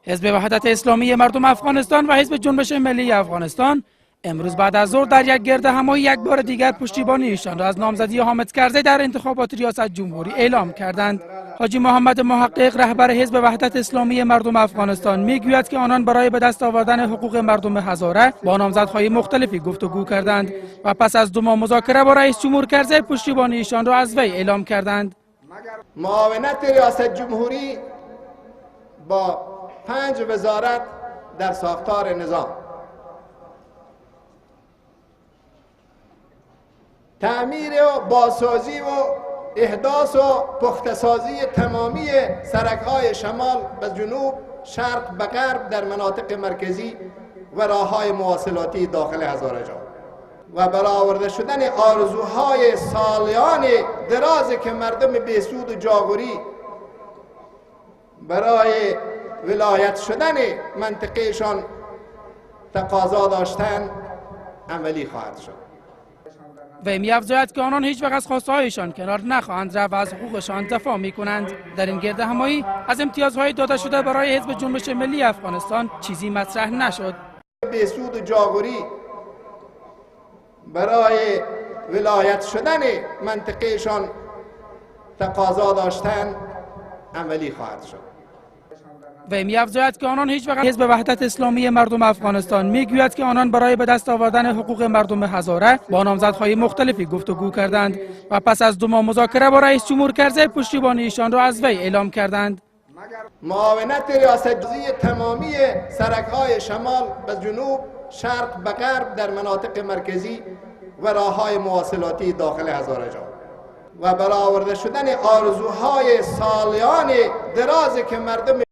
حزب وحدت اسلامی مردم افغانستان و حزب جنبش ملی افغانستان امروز بعد از ظهر در یک گرد همایی یک بار دیگر پشتیبانی ایشان را از نامزدی حامد کرزی در انتخابات ریاست جمهوری اعلام کردند. حاجی محمد محقق رهبر حزب وحدت اسلامی مردم افغانستان میگوید که آنان برای به دست آوردن حقوق مردم هزاره با نامزدهای مختلفی گفتگو کردند و پس از 2 ماه مذاکره با رئیس جمهور کرزی پشتیبانی ایشان را از وی اعلام کردند. معاونت ریاست جمهوری با 5 وزارت در ساختار نظام، تعمیر و بازسازی و احداث و پخته‌سازی تمامی سرک‌های شمال به جنوب، شرق به غرب در مناطق مرکزی و راه‌های مواصلاتی داخل هزاره‌جان و برآورده شدن آرزوهای سالیان درازی که مردم بیسود و جاغوری برای ولایت شدن منطقهشان تقاضا داشتند عملی خواهد شد. وی می‌افزاید که آنان هیچ وقت از خواسته‌هایشان کنار نخواهند رفت و از حقوقشان دفاع می‌کنند. در این گرد همایی از امتیازهای داده شده برای حزب جنبش ملی افغانستان چیزی مطرح نشد. بیسود و جاغوری برای ولایت شدن منطقهشان تقاضا داشتند عملی خواهد شد. وی می‌افزاید که آنان هیچ وقت حزب وحدت اسلامی مردم افغانستان میگوید که آنان برای به دست آوردن حقوق مردم هزاره با نامزدهای مختلفی گفتگو کردند و پس از 2 ماه مذاکره با رئیس جمهور کرزی پشتیبانی ایشان را از وی اعلام کردند. معاونت ریاست جمهوری تمامی سرک‌های شمال به جنوب، شرق به غرب در مناطق مرکزی و راه‌های مواصلاتی داخل هزاره‌جان و برآورده شدن آرزوهای سالیان درازی که مردم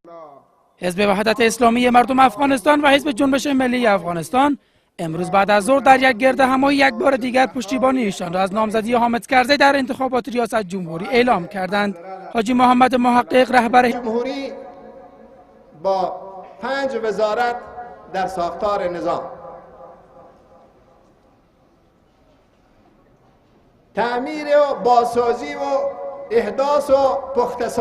حزب وحدت اسلامی مردم افغانستان و حزب جنبش ملی افغانستان امروز بعد از ظهر در یک گرد همایی یک بار دیگر پشتیبانی ایشان را از نامزدی حامد کرزی در انتخابات ریاست جمهوری اعلام کردند. حاجی محمد محقق رهبر جمهوری با 5 وزارت در ساختار نظام، تعمیر و بازسازی و احداث و پخته‌سازی